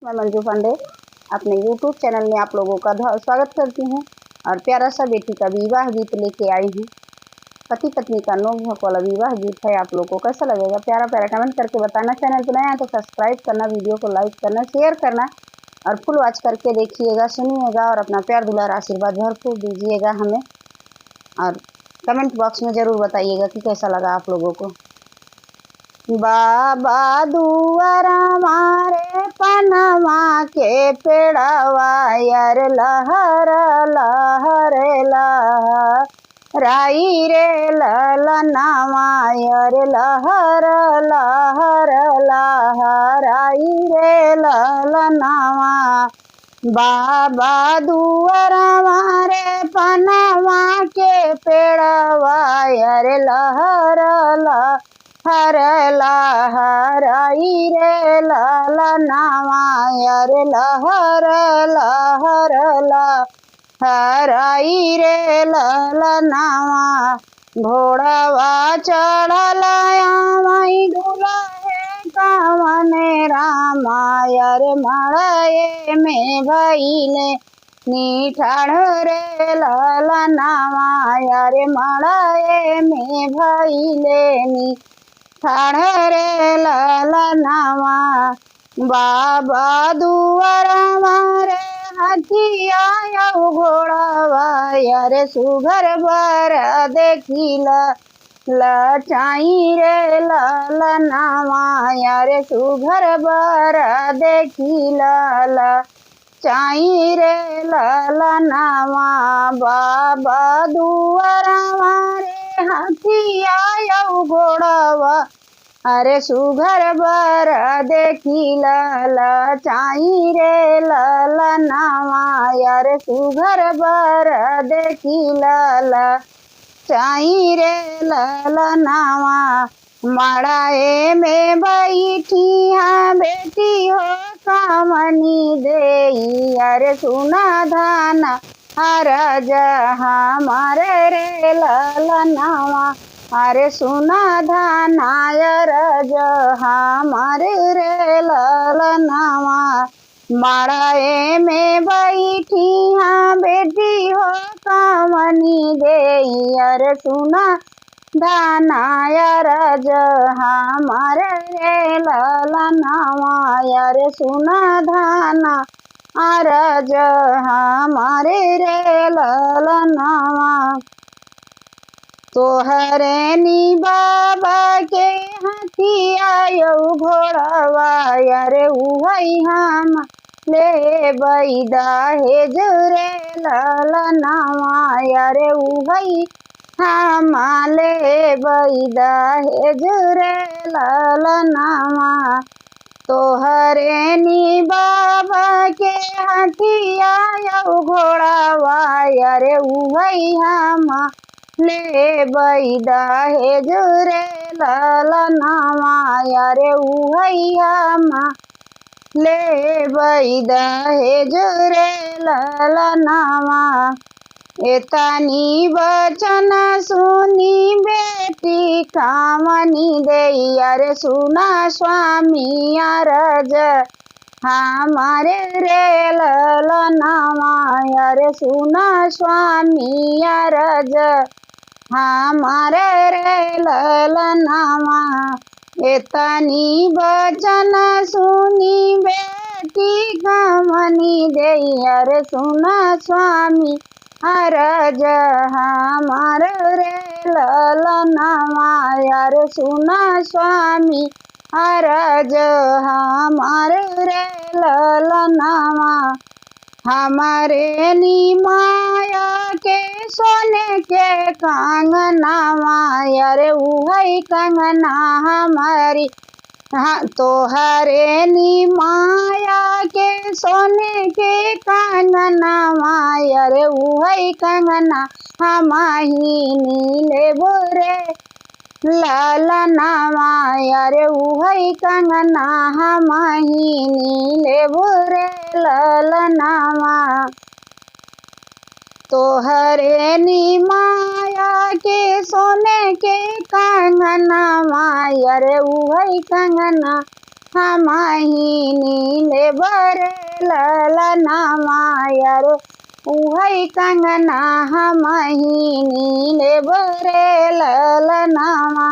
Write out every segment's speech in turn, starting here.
मैं मंजू पांडे अपने YouTube channel में आप लोगों का स्वागत करती हूँ और प्यारा सा बेटी का विवाह गीत लेके आई हूँ। पति पत्नी का नोक वाला विवाह गीत है। आप लोगों को कैसा लगेगा प्यारा प्यारा कमेंट करके बताना। चैनल पर नया है तो सब्सक्राइब करना, वीडियो को लाइक करना, शेयर करना और फुल वॉच करके देखिएगा, सुनिएगा और अपना प्यार दुलार आशीर्वाद भरपूर दीजिएगा हमें। और कमेंट बॉक्स में ज़रूर बताइएगा कि कैसा लगा आप लोगों को। बाबा दुआरा मारे पनमा के पेड़वा यार लहर लहर लहराई रे ललनावा यार लहर लहर लहराई रे ललनावा। बाबा दुआरा मारे पनमा के पेड़वा यार लहर लहर लहराई रे ललनावा यार लहर लहर लहराई रे ललनावा। घोड़वा चढ़ल आमई दुल्हे कवने रामा यार मड़ये में भइले निठाढ़ रे ललनावा यार मड़ये में भइले निठाढ़ रे ललनावा। बाबा दुआरा मारे हथिया घोड़वा यार सुघर बर देखिला लचाई रे ललनावा यार सुघर बर देखिला लचाई रे ललनावा। बाबा दुआरा मारे हथिया घोड़वा अरे सुघर बर देखिला लचाई रे ललनावा यार सुघर बर देखिला लचाई रे ललनावा। मड़ाए में बैठी हाँ बेटी हो कामनी देई अरे सुना धाना अरज हमारे रे ललनावा अरे सुना धानायर हमारे रे ललनावा। मड़ाए में बैठी हाँ बेटी हो कामनी देई अरे सुना धानायर हमारे रे ललनावा अरे सुना धाना अरज हमारे रे ललनावा। तोहरे नी बाबा के हथिया घोड़वा यारे उहई हम ले बैदा हे जुरे ललनावा यारे उहई हम ले बैदा हे जुरे ललनावा। तोहरे नी बाबा के हथिया घोड़वा यारे उहई हम ले बैदा हे जुरे ललनावा यारे उहई हम ले बैदा हे जुरे ललनावा। एतनी बचन सुनी बेटी कामनी देई अरे सुना स्वामी अरज हमारे रे ललनावा अरे सुना स्वामी अरज हमारे रे ललनावा। एतनी बचन सुनी बेटी कामनी देई अरे सुना स्वामी अरज हमारे रे ललनावा अरे सुना स्वामी अरज हमारे रे ललनावा। हमारे नी माया के सोने के कंगनावा यारे उहई कंगना हमारी हाँ तोहरे नी माया के सोने के कंगनावा यारे उहई कंगना हमाही नीले बोरे ललनावा यारे उहई कंगना हमाही नीले बोरे ललनावा। तोहरे नी माया के सोने के कंगना मायर उहई कंगना हमही नीले बरे ललनामा यार उहै कंगना हमही नीले बरे ललनामा।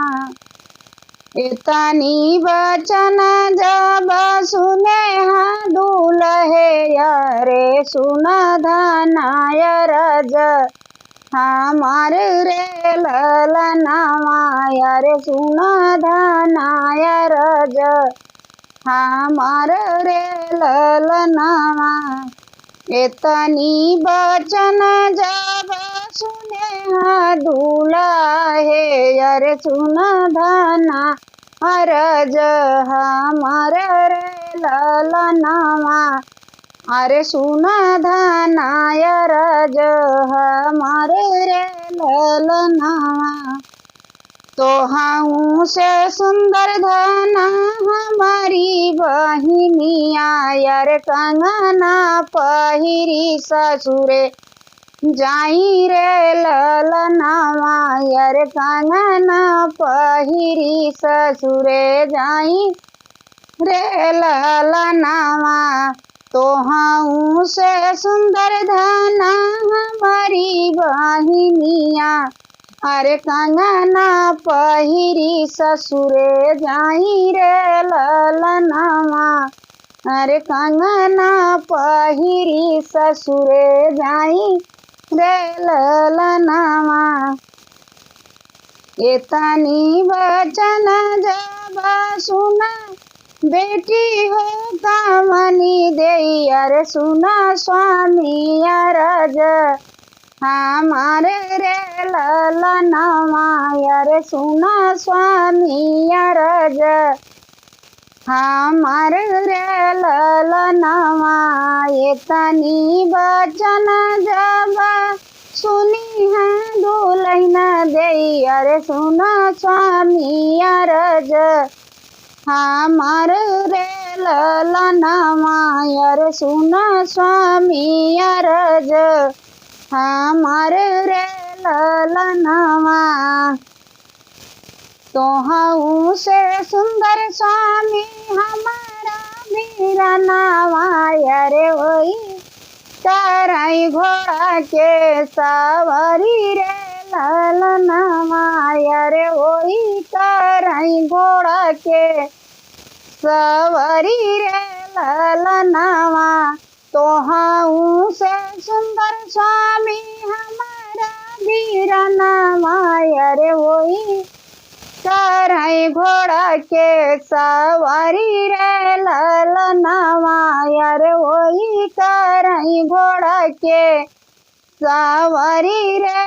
इतनी बचन जब सुने हाँ दूल्हे यारे सुन धनाय रज हमार रे ललनामा यारे सुन धनाय रज हमार रे ललनामा। इतनी बचन जब सुने हाँ दूल्हे यारे सुन धना अरज हमार रे ललनामा अरे सुन धनाय रज हमार रे ललनामा। तोहू से सुंदर धना हमारी बहिनिया यार कंगना पहिरी ससुरे जाई रे ललनामा यार कंगना पहिरी ससुरे जाई रे ललनामा। तोहू से सुंदर धना हमारी बहिनिया अरे कंगना पहिरी ससुरे जाई रे ललनामा अरे कंगना पहिरी ससुरे जाई रे ललनामा। इतनी वचन जब सुना बेटी हो कामनी दे अरे सुना स्वामी अरज हमार रे ललनामा यारे सुना स्वामी अरज हमार रे ललनामा। इतनी बचन जब सुनी है दुल्हन दे अरे सुना स्वामी अरज हमार रे ललनामा यारे सुना स्वामी अरज हमार रे ललनामा। तोहू से सुंदर स्वामी हमारा वीरनामा यारे वही कराई घोड़ा के सवारी रे ललनामा यारे वही कराई घोड़ा के सवारी रे ललनामा। तोहू से सुंदर स्वामी हमारा वीरनामा यारे वही कराई घोड़ा के सवारी रे ललनामा यारे वही कराई घोड़ा के सवारी रे